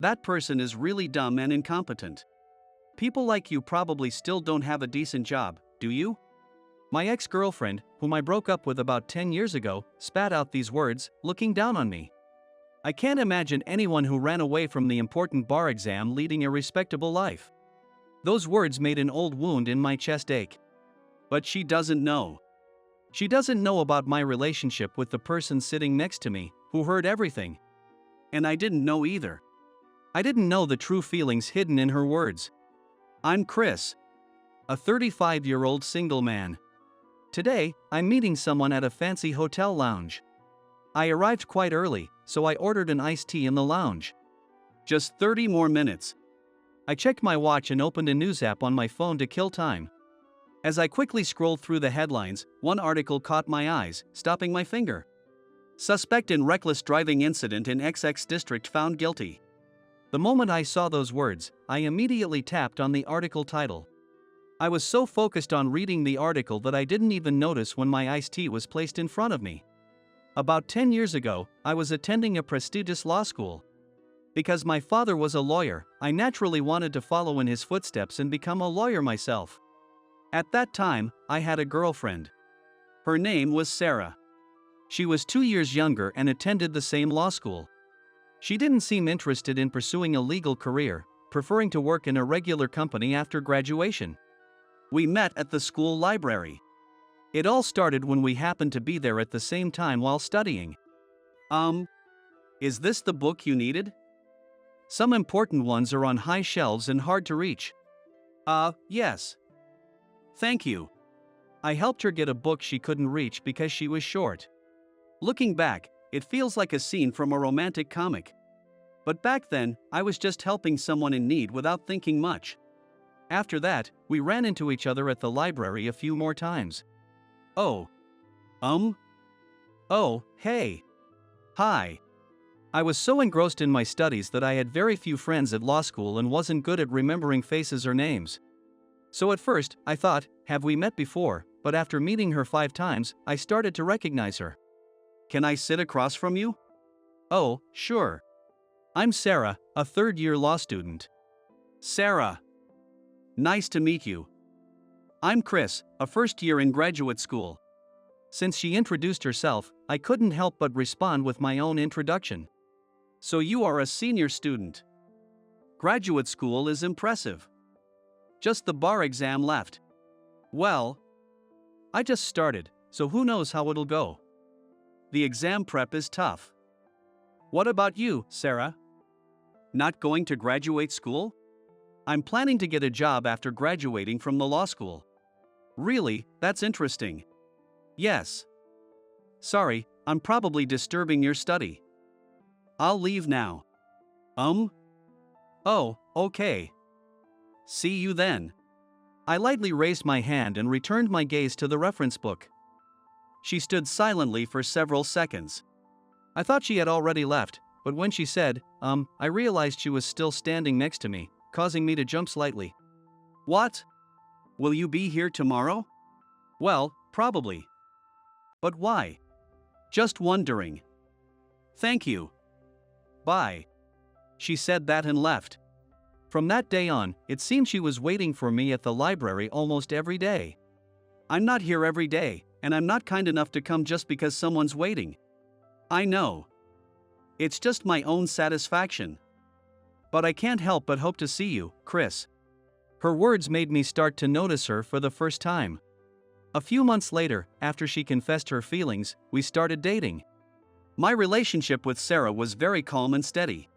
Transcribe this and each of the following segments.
That person is really dumb and incompetent. People like you probably still don't have a decent job, do you? My ex-girlfriend, whom I broke up with about 10 years ago, spat out these words, looking down on me. I can't imagine anyone who ran away from the important bar exam leading a respectable life. Those words made an old wound in my chest ache. But she doesn't know. She doesn't know about my relationship with the person sitting next to me, who heard everything. And I didn't know either. I didn't know the true feelings hidden in her words. I'm Chris, a 35-year-old single man. Today, I'm meeting someone at a fancy hotel lounge. I arrived quite early, so I ordered an iced tea in the lounge. Just 30 more minutes. I checked my watch and opened a news app on my phone to kill time. As I quickly scrolled through the headlines, one article caught my eyes, stopping my finger. Suspect in reckless driving incident in XX district found guilty. The moment I saw those words, I immediately tapped on the article title. I was so focused on reading the article that I didn't even notice when my iced tea was placed in front of me. About 10 years ago, I was attending a prestigious law school. Because my father was a lawyer, I naturally wanted to follow in his footsteps and become a lawyer myself. At that time, I had a girlfriend. Her name was Sarah. She was 2 years younger and attended the same law school. She didn't seem interested in pursuing a legal career, preferring to work in a regular company after graduation. We met at the school library. It all started when we happened to be there at the same time while studying. Is this the book you needed? Some important ones are on high shelves and hard to reach. Yes. Thank you. I helped her get a book she couldn't reach because she was short. Looking back, it feels like a scene from a romantic comic. But back then, I was just helping someone in need without thinking much. After that, we ran into each other at the library a few more times. Oh, hey. Hi. I was so engrossed in my studies that I had very few friends at law school and wasn't good at remembering faces or names. So at first, I thought, have we met before? But after meeting her 5 times, I started to recognize her. Can I sit across from you? Oh, sure. I'm Sarah, a third-year law student. Sarah. Nice to meet you. I'm Chris, a first year in graduate school. Since she introduced herself, I couldn't help but respond with my own introduction. So you are a senior student. Graduate school is impressive. Just the bar exam left. Well, I just started, so who knows how it'll go. The exam prep is tough. What about you, Sarah? Not going to graduate school? I'm planning to get a job after graduating from the law school. Really, that's interesting. Yes. Sorry, I'm probably disturbing your study. I'll leave now. Oh, okay. See you then. I lightly raised my hand and returned my gaze to the reference book. She stood silently for several seconds. I thought she had already left, but when she said, I realized she was still standing next to me, causing me to jump slightly. What? Will you be here tomorrow? Well, probably. But why? Just wondering. Thank you. Bye. She said that and left. From that day on, it seemed she was waiting for me at the library almost every day. I'm not here every day, and I'm not kind enough to come just because someone's waiting. I know. It's just my own satisfaction. But I can't help but hope to see you, Chris. Her words made me start to notice her for the first time. A few months later, after she confessed her feelings, we started dating. My relationship with Sarah was very calm and steady.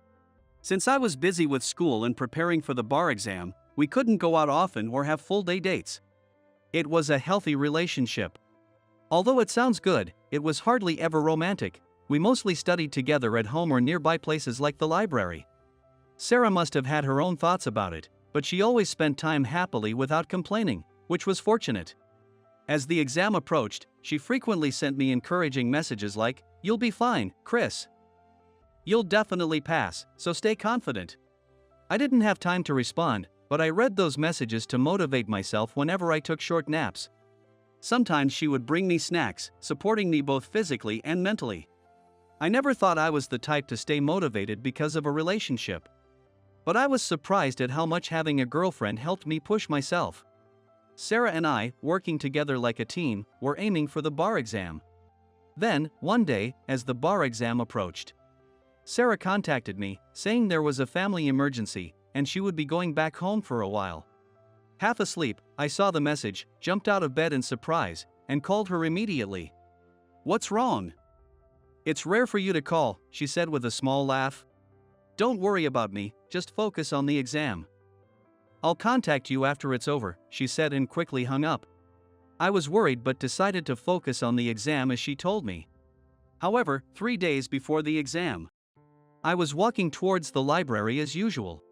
Since I was busy with school and preparing for the bar exam, we couldn't go out often or have full-day dates. It was a healthy relationship. Although it sounds good, it was hardly ever romantic. We mostly studied together at home or nearby places like the library. Sarah must have had her own thoughts about it, but she always spent time happily without complaining, which was fortunate. As the exam approached, she frequently sent me encouraging messages like, "You'll be fine, Chris. You'll definitely pass, so stay confident." I didn't have time to respond, but I read those messages to motivate myself whenever I took short naps. Sometimes she would bring me snacks, supporting me both physically and mentally. I never thought I was the type to stay motivated because of a relationship. But I was surprised at how much having a girlfriend helped me push myself. Sarah and I, working together like a team, were aiming for the bar exam. Then, one day, as the bar exam approached, Sarah contacted me, saying there was a family emergency, and she would be going back home for a while. Half asleep, I saw the message, jumped out of bed in surprise, and called her immediately. "What's wrong?" "It's rare for you to call," she said with a small laugh. "Don't worry about me, just focus on the exam." "I'll contact you after it's over," she said and quickly hung up. I was worried but decided to focus on the exam as she told me. However, 3 days before the exam, I was walking towards the library as usual.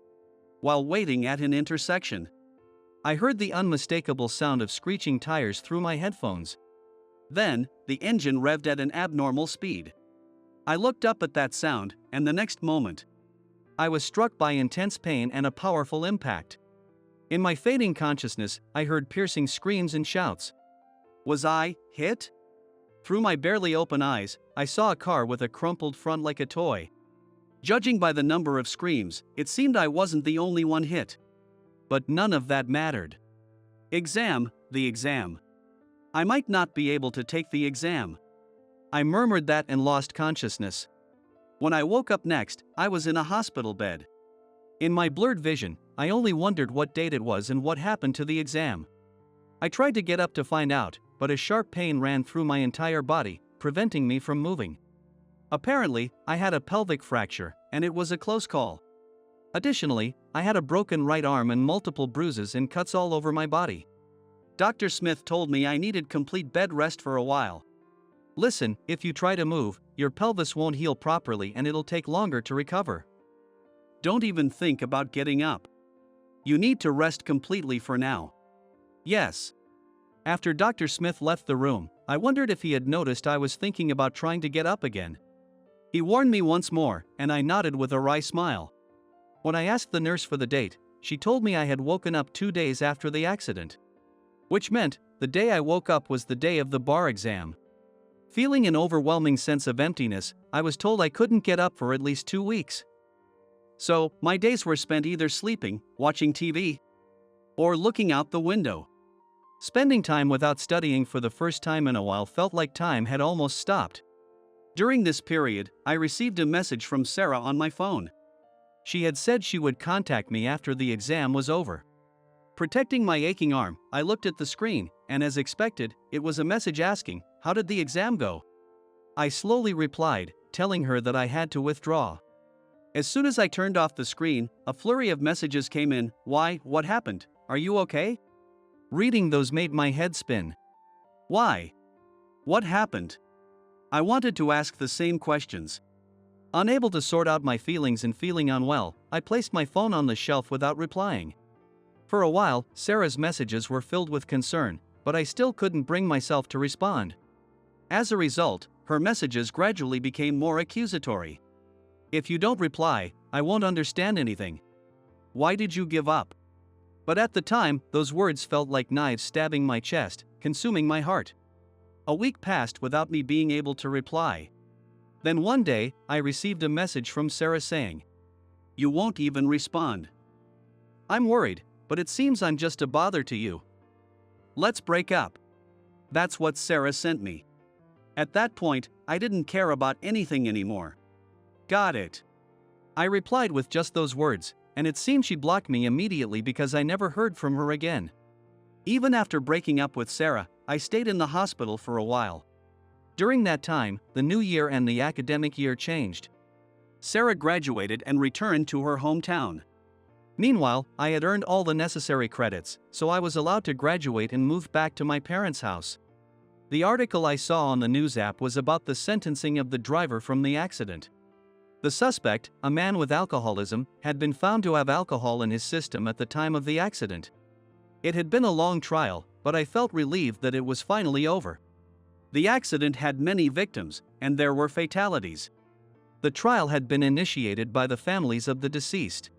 While waiting at an intersection, I heard the unmistakable sound of screeching tires through my headphones. Then, the engine revved at an abnormal speed. I looked up at that sound, and the next moment, I was struck by intense pain and a powerful impact. In my fading consciousness, I heard piercing screams and shouts. Was I hit? Through my barely open eyes, I saw a car with a crumpled front like a toy. Judging by the number of screams, it seemed I wasn't the only one hit. But none of that mattered. The exam. I might not be able to take the exam. I murmured that and lost consciousness. When I woke up next, I was in a hospital bed. In my blurred vision, I only wondered what date it was and what happened to the exam. I tried to get up to find out, but a sharp pain ran through my entire body, preventing me from moving. Apparently, I had a pelvic fracture, and it was a close call. Additionally, I had a broken right arm and multiple bruises and cuts all over my body. Dr. Smith told me I needed complete bed rest for a while. Listen, if you try to move, your pelvis won't heal properly and it'll take longer to recover. Don't even think about getting up. You need to rest completely for now. Yes. After Dr. Smith left the room, I wondered if he had noticed I was thinking about trying to get up again. He warned me once more, and I nodded with a wry smile. When I asked the nurse for the date, she told me I had woken up 2 days after the accident. Which meant, the day I woke up was the day of the bar exam. Feeling an overwhelming sense of emptiness, I was told I couldn't get up for at least 2 weeks. So, my days were spent either sleeping, watching TV, or looking out the window. Spending time without studying for the first time in a while felt like time had almost stopped. During this period, I received a message from Sarah on my phone. She had said she would contact me after the exam was over. Protecting my aching arm, I looked at the screen, and as expected, it was a message asking, "How did the exam go?" I slowly replied, telling her that I had to withdraw. As soon as I turned off the screen, a flurry of messages came in. "Why? What happened? Are you okay?" Reading those made my head spin. Why? What happened? I wanted to ask the same questions. Unable to sort out my feelings and feeling unwell, I placed my phone on the shelf without replying. For a while, Sarah's messages were filled with concern, but I still couldn't bring myself to respond. As a result, her messages gradually became more accusatory. "If you don't reply, I won't understand anything. Why did you give up?" But at the time, those words felt like knives stabbing my chest, consuming my heart. A week passed without me being able to reply. Then one day, I received a message from Sarah saying, "You won't even respond. I'm worried, but it seems I'm just a bother to you. Let's break up." That's what Sarah sent me. At that point, I didn't care about anything anymore. Got it. I replied with just those words, and it seemed she blocked me immediately because I never heard from her again. Even after breaking up with Sarah, I stayed in the hospital for a while. During that time, the new year and the academic year changed. Sarah graduated and returned to her hometown. Meanwhile, I had earned all the necessary credits, so I was allowed to graduate and move back to my parents' house. The article I saw on the news app was about the sentencing of the driver from the accident. The suspect, a man with alcoholism, had been found to have alcohol in his system at the time of the accident. It had been a long trial, but I felt relieved that it was finally over. The accident had many victims, and there were fatalities. The trial had been initiated by the families of the deceased.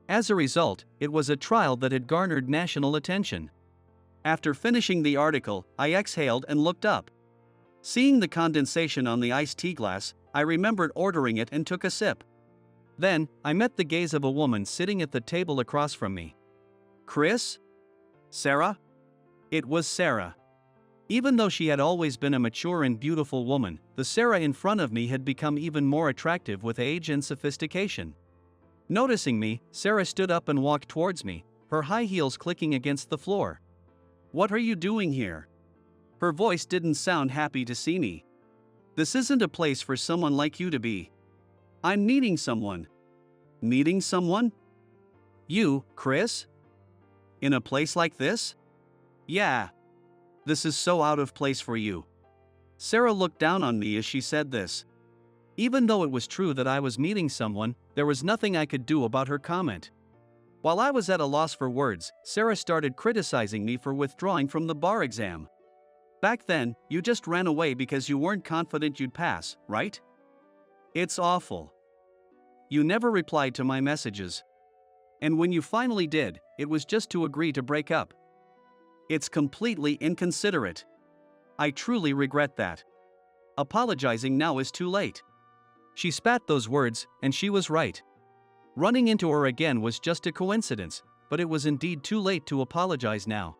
As a result, it was a trial that had garnered national attention. After finishing the article, I exhaled and looked up. Seeing the condensation on the iced tea glass, I remembered ordering it and took a sip. Then, I met the gaze of a woman sitting at the table across from me. Chris? Sarah? It was Sarah. Even though she had always been a mature and beautiful woman, the Sarah in front of me had become even more attractive with age and sophistication. Noticing me, Sarah stood up and walked towards me, her high heels clicking against the floor. "What are you doing here?" Her voice didn't sound happy to see me. "This isn't a place for someone like you to be. I'm meeting someone." "Meeting someone? You, Chris? In a place like this?" "Yeah. This is so out of place for you." Sarah looked down on me as she said this. Even though it was true that I was meeting someone, there was nothing I could do about her comment. While I was at a loss for words, Sarah started criticizing me for withdrawing from the bar exam. "Back then, you just ran away because you weren't confident you'd pass, right? It's awful. You never replied to my messages. And when you finally did, it was just to agree to break up. It's completely inconsiderate. I truly regret that. Apologizing now is too late." She spat those words, and she was right. Running into her again was just a coincidence, but it was indeed too late to apologize now.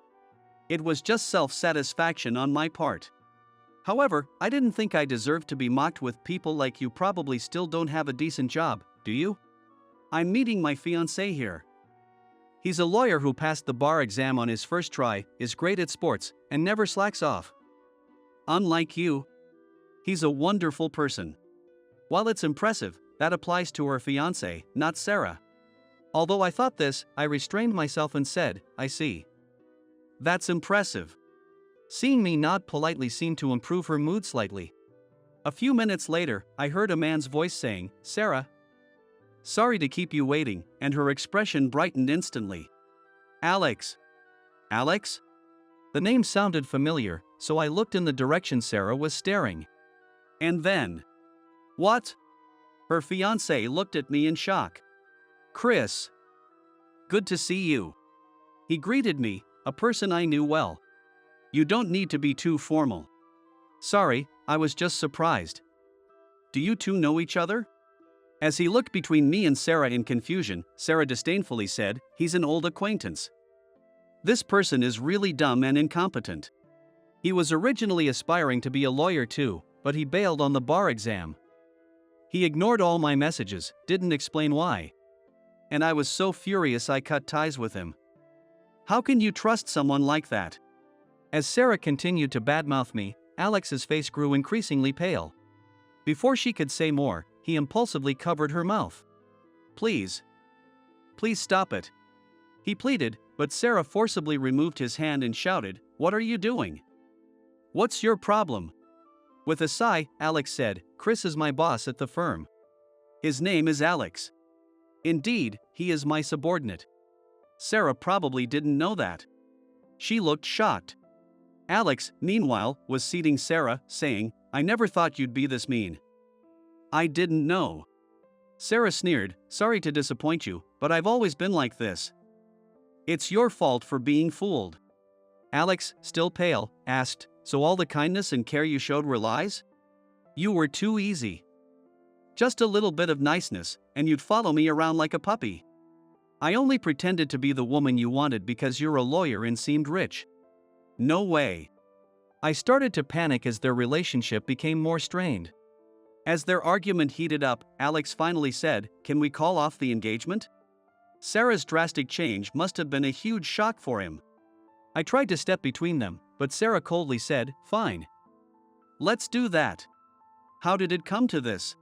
It was just self-satisfaction on my part. However, I didn't think I deserved to be mocked with people like you probably still don't have a decent job, do you? I'm meeting my fiancé here. He's a lawyer who passed the bar exam on his first try, is great at sports, and never slacks off. Unlike you, he's a wonderful person. While it's impressive, that applies to her fiancé, not Sarah. Although I thought this, I restrained myself and said, "I see. That's impressive." Seeing me nod politely seemed to improve her mood slightly. A few minutes later, I heard a man's voice saying, "Sarah? Sorry to keep you waiting," and her expression brightened instantly. "Alex." "Alex?" The name sounded familiar, so I looked in the direction Sarah was staring. And then, "What?" Her fiancé looked at me in shock. "Chris. Good to see you." He greeted me, a person I knew well. "You don't need to be too formal." "Sorry, I was just surprised." "Do you two know each other?" As he looked between me and Sarah in confusion, Sarah disdainfully said, "He's an old acquaintance. This person is really dumb and incompetent. He was originally aspiring to be a lawyer too, but he bailed on the bar exam. He ignored all my messages, didn't explain why. And I was so furious I cut ties with him. How can you trust someone like that?" As Sarah continued to badmouth me, Alex's face grew increasingly pale. Before she could say more, he impulsively covered her mouth. Please stop it," he pleaded, but Sarah forcibly removed his hand and shouted, "What are you doing? What's your problem?" With a sigh, Alex said, "Chris is my boss at the firm. His name is Alex. Indeed, he is my subordinate." Sarah probably didn't know that. She looked shocked. Alex, meanwhile, was seating Sarah, saying, "I never thought you'd be this mean." "I didn't know." Sarah sneered, "Sorry to disappoint you, but I've always been like this." "It's your fault for being fooled." Alex, still pale, asked, "So all the kindness and care you showed were lies? You were too easy. Just a little bit of niceness, and you'd follow me around like a puppy. I only pretended to be the woman you wanted because you're a lawyer and seemed rich." "No way." I started to panic as their relationship became more strained. As their argument heated up, Alex finally said, "Can we call off the engagement?" Sarah's drastic change must have been a huge shock for him. I tried to step between them, but Sarah coldly said, "Fine. Let's do that." How did it come to this?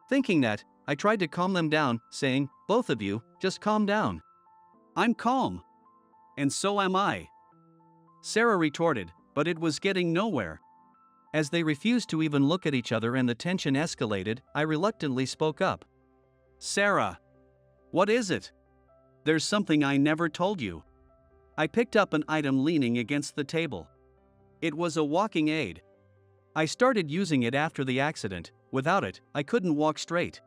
Thinking that, I tried to calm them down, saying, "Both of you, just calm down." "I'm calm. And so am I," Sarah retorted, but it was getting nowhere. As they refused to even look at each other and the tension escalated, I reluctantly spoke up. "Sarah. What is it? There's something I never told you." I picked up an item leaning against the table. It was a walking aid. I started using it after the accident. Without it, I couldn't walk straight.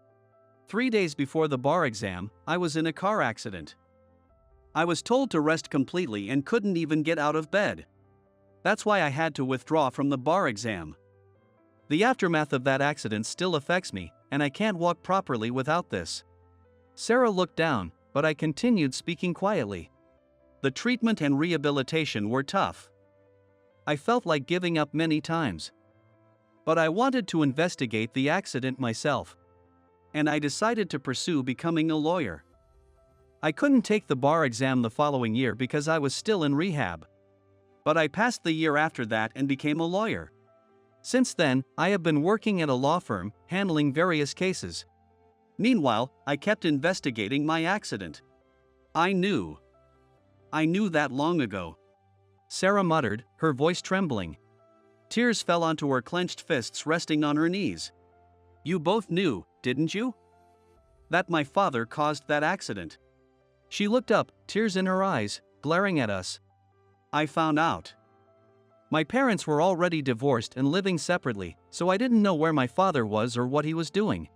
3 days before the bar exam, I was in a car accident. I was told to rest completely and couldn't even get out of bed. That's why I had to withdraw from the bar exam. The aftermath of that accident still affects me, and I can't walk properly without this. Sarah looked down, but I continued speaking quietly. The treatment and rehabilitation were tough. I felt like giving up many times. But I wanted to investigate the accident myself. And I decided to pursue becoming a lawyer. I couldn't take the bar exam the following year because I was still in rehab. But I passed the year after that and became a lawyer. Since then, I have been working at a law firm, handling various cases. Meanwhile, I kept investigating my accident. I knew that long ago. Sarah muttered, her voice trembling. Tears fell onto her clenched fists resting on her knees. You both knew, didn't you? That my father caused that accident. She looked up, tears in her eyes, glaring at us. I found out. My parents were already divorced and living separately, so I didn't know where my father was or what he was doing.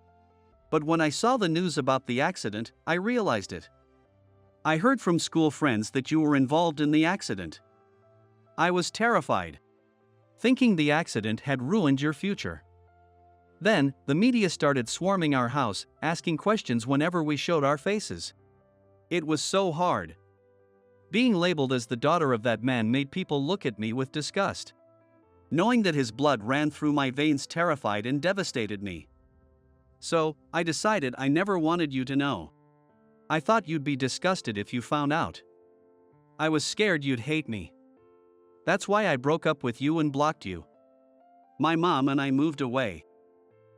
But when I saw the news about the accident, I realized it. I heard from school friends that you were involved in the accident. I was terrified, thinking the accident had ruined your future. Then, the media started swarming our house, asking questions whenever we showed our faces. It was so hard. Being labeled as the daughter of that man made people look at me with disgust. Knowing that his blood ran through my veins terrified and devastated me. So, I decided I never wanted you to know. I thought you'd be disgusted if you found out. I was scared you'd hate me. That's why I broke up with you and blocked you. My mom and I moved away.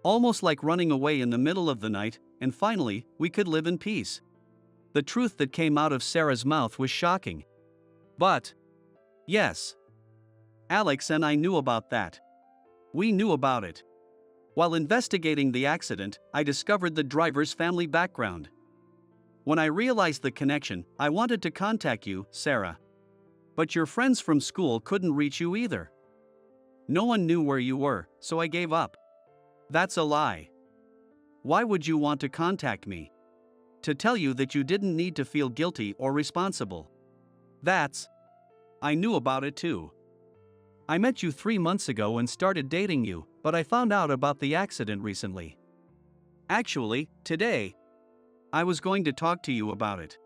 Almost like running away in the middle of the night, and finally, we could live in peace. The truth that came out of Sarah's mouth was shocking. But, yes, Alex and I knew about that. We knew about it. While investigating the accident, I discovered the driver's family background. When I realized the connection, I wanted to contact you, Sarah. But your friends from school couldn't reach you either. No one knew where you were, so I gave up. That's a lie. Why would you want to contact me? To tell you that you didn't need to feel guilty or responsible. I knew about it too. I met you 3 months ago and started dating you, but I found out about the accident recently. Actually, today, I was going to talk to you about it.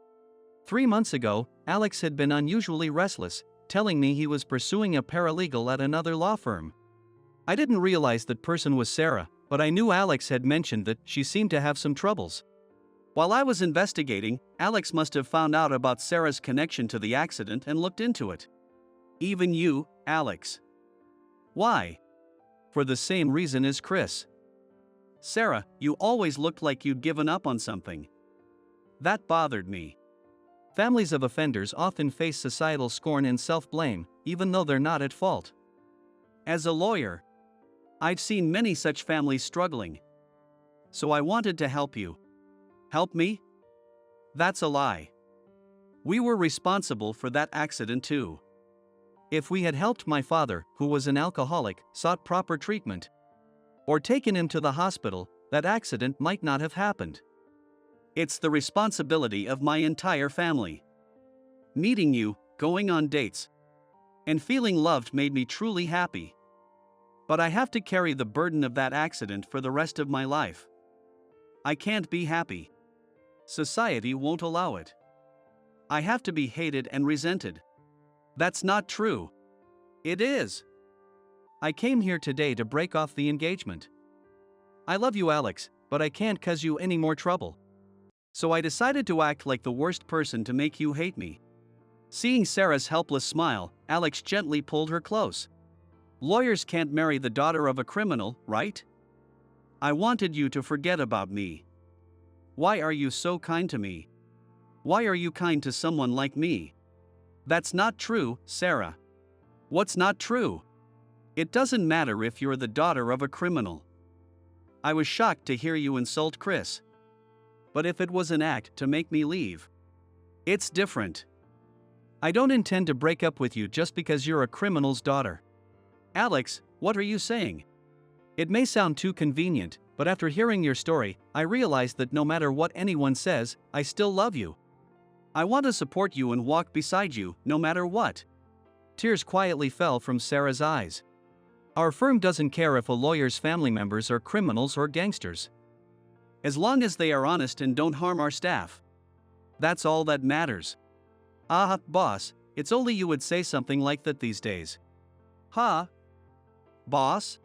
3 months ago, Alex had been unusually restless, telling me he was pursuing a paralegal at another law firm. I didn't realize that person was Sarah, but I knew Alex had mentioned that she seemed to have some troubles. While I was investigating, Alex must have found out about Sarah's connection to the accident and looked into it. Even you, Alex. Why? For the same reason as Chris. Sarah, you always looked like you'd given up on something. That bothered me. Families of offenders often face societal scorn and self-blame, even though they're not at fault. As a lawyer, I've seen many such families struggling. So I wanted to help you. Help me? That's a lie. We were responsible for that accident too. If we had helped my father, who was an alcoholic, sought proper treatment, or taken him to the hospital, that accident might not have happened. It's the responsibility of my entire family. Meeting you, going on dates, and feeling loved made me truly happy. But I have to carry the burden of that accident for the rest of my life. I can't be happy. Society won't allow it. I have to be hated and resented. That's not true. It is. I came here today to break off the engagement. I love you, Alex, but I can't cause you any more trouble. So I decided to act like the worst person to make you hate me. Seeing Sarah's helpless smile, Alex gently pulled her close. Lawyers can't marry the daughter of a criminal, right? I wanted you to forget about me. Why are you so kind to me? Why are you kind to someone like me? That's not true, Sarah. What's not true? It doesn't matter if you're the daughter of a criminal. I was shocked to hear you insult Chris. But if it was an act to make me leave, it's different. I don't intend to break up with you just because you're a criminal's daughter. Alex, what are you saying? It may sound too convenient, but after hearing your story, I realized that no matter what anyone says, I still love you. I want to support you and walk beside you, no matter what. Tears quietly fell from Sarah's eyes. Our firm doesn't care if a lawyer's family members are criminals or gangsters. As long as they are honest and don't harm our staff. That's all that matters. Ah, boss, it's only you would say something like that these days. Huh? Boss?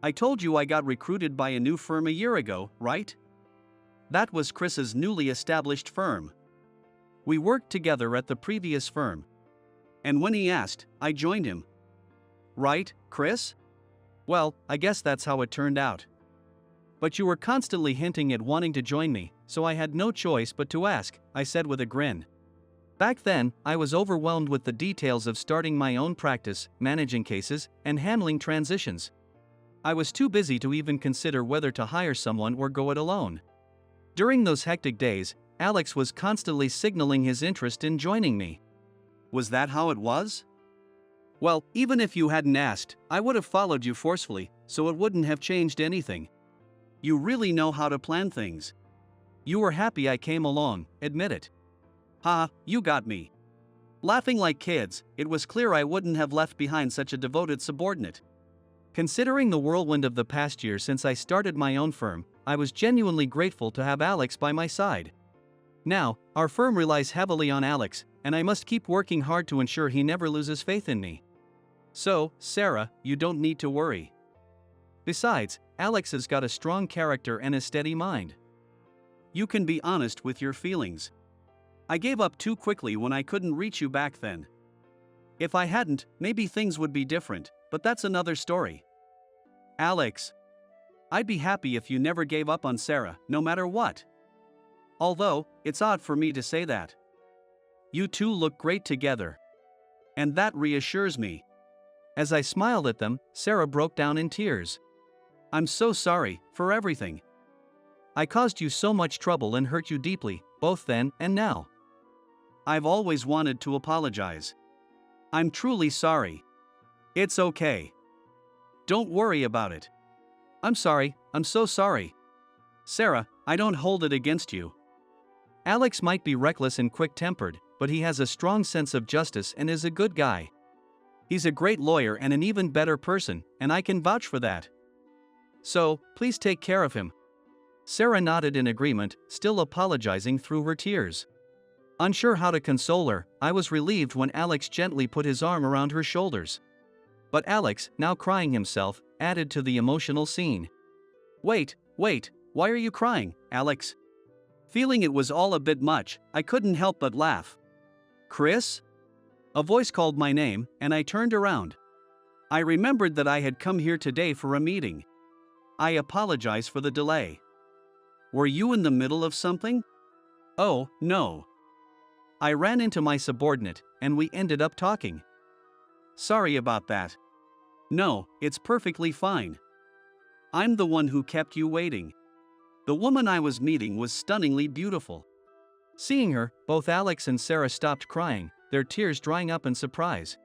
I told you I got recruited by a new firm a year ago, right? That was Chris's newly established firm. We worked together at the previous firm. And when he asked, I joined him. Right, Chris? Well, I guess that's how it turned out. But you were constantly hinting at wanting to join me, so I had no choice but to ask, I said with a grin. Back then, I was overwhelmed with the details of starting my own practice, managing cases, and handling transitions. I was too busy to even consider whether to hire someone or go it alone. During those hectic days, Alex was constantly signaling his interest in joining me. Was that how it was? Well, even if you hadn't asked, I would have followed you forcefully, so it wouldn't have changed anything. You really know how to plan things. You were happy I came along, admit it. Ha, you got me. Laughing like kids, it was clear I wouldn't have left behind such a devoted subordinate. Considering the whirlwind of the past year since I started my own firm, I was genuinely grateful to have Alex by my side. Now, our firm relies heavily on Alex, and I must keep working hard to ensure he never loses faith in me. So, Sarah, you don't need to worry. Besides, Alex has got a strong character and a steady mind. You can be honest with your feelings. I gave up too quickly when I couldn't reach you back then. If I hadn't, maybe things would be different, but that's another story. Alex, I'd be happy if you never gave up on Sarah, no matter what. Although, it's odd for me to say that. You two look great together. And that reassures me. As I smiled at them, Sarah broke down in tears. I'm so sorry for everything. I caused you so much trouble and hurt you deeply, both then and now. I've always wanted to apologize. I'm truly sorry. It's okay. Don't worry about it. I'm sorry, I'm so sorry. Sarah, I don't hold it against you. Alex might be reckless and quick-tempered, but he has a strong sense of justice and is a good guy. He's a great lawyer and an even better person, and I can vouch for that. So, please take care of him. Sarah nodded in agreement, still apologizing through her tears. Unsure how to console her, I was relieved when Alex gently put his arm around her shoulders. But Alex, now crying himself, added to the emotional scene. Wait, why are you crying, Alex? Feeling it was all a bit much, I couldn't help but laugh. Chris? A voice called my name, and I turned around. I remembered that I had come here today for a meeting. I apologize for the delay. Were you in the middle of something? Oh, no. I ran into my subordinate, and we ended up talking. Sorry about that. No, it's perfectly fine. I'm the one who kept you waiting. The woman I was meeting was stunningly beautiful. Seeing her, both Alex and Sarah stopped crying, their tears drying up in surprise.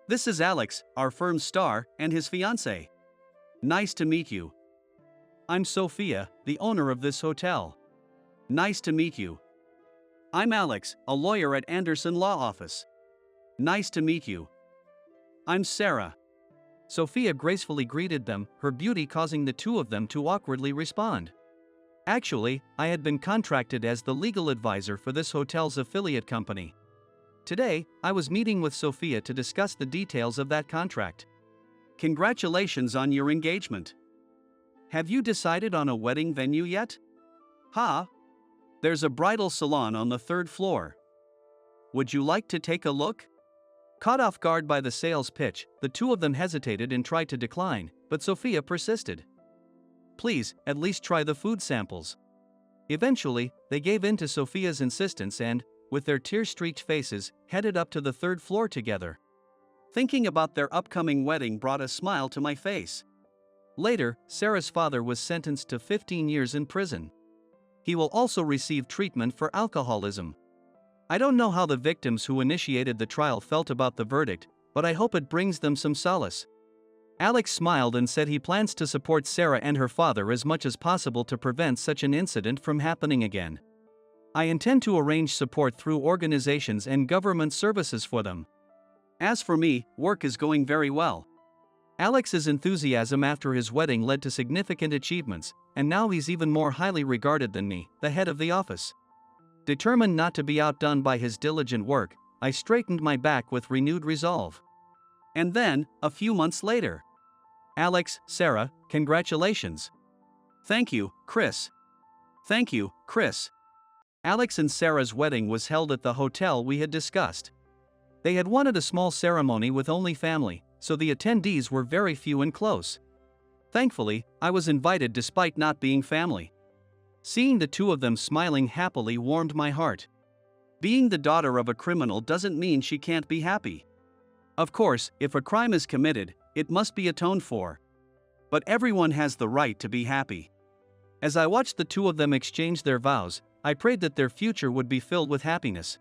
This is Alex, our firm's star, and his fiancé. Nice to meet you. I'm Sophia, the owner of this hotel. Nice to meet you. I'm Alex, a lawyer at Anderson Law Office. Nice to meet you. I'm Sarah. Sophia gracefully greeted them, her beauty causing the two of them to awkwardly respond. Actually, I had been contracted as the legal advisor for this hotel's affiliate company. Today, I was meeting with Sophia to discuss the details of that contract. Congratulations on your engagement. Have you decided on a wedding venue yet? There's a bridal salon on the 3rd floor. Would you like to take a look? Caught off guard by the sales pitch, the two of them hesitated and tried to decline, but Sophia persisted. Please, at least try the food samples. Eventually, they gave in to Sophia's insistence and, with their tear-streaked faces, headed up to the 3rd floor together. Thinking about their upcoming wedding brought a smile to my face. Later, Sarah's father was sentenced to 15 years in prison. He will also receive treatment for alcoholism. I don't know how the victims who initiated the trial felt about the verdict, but I hope it brings them some solace. Alex smiled and said he plans to support Sarah and her father as much as possible to prevent such an incident from happening again. I intend to arrange support through organizations and government services for them. As for me, work is going very well. Alex's enthusiasm after his wedding led to significant achievements, and now he's even more highly regarded than me, the head of the office. Determined not to be outdone by his diligent work, I straightened my back with renewed resolve. And then, a few months later. Alex, Sarah, congratulations. Thank you, Chris. Thank you, Chris. Alex and Sarah's wedding was held at the hotel we had discussed. They had wanted a small ceremony with only family, so the attendees were very few and close. Thankfully, I was invited despite not being family. Seeing the two of them smiling happily warmed my heart. Being the daughter of a criminal doesn't mean she can't be happy. Of course, if a crime is committed, it must be atoned for. But everyone has the right to be happy. As I watched the two of them exchange their vows, I prayed that their future would be filled with happiness.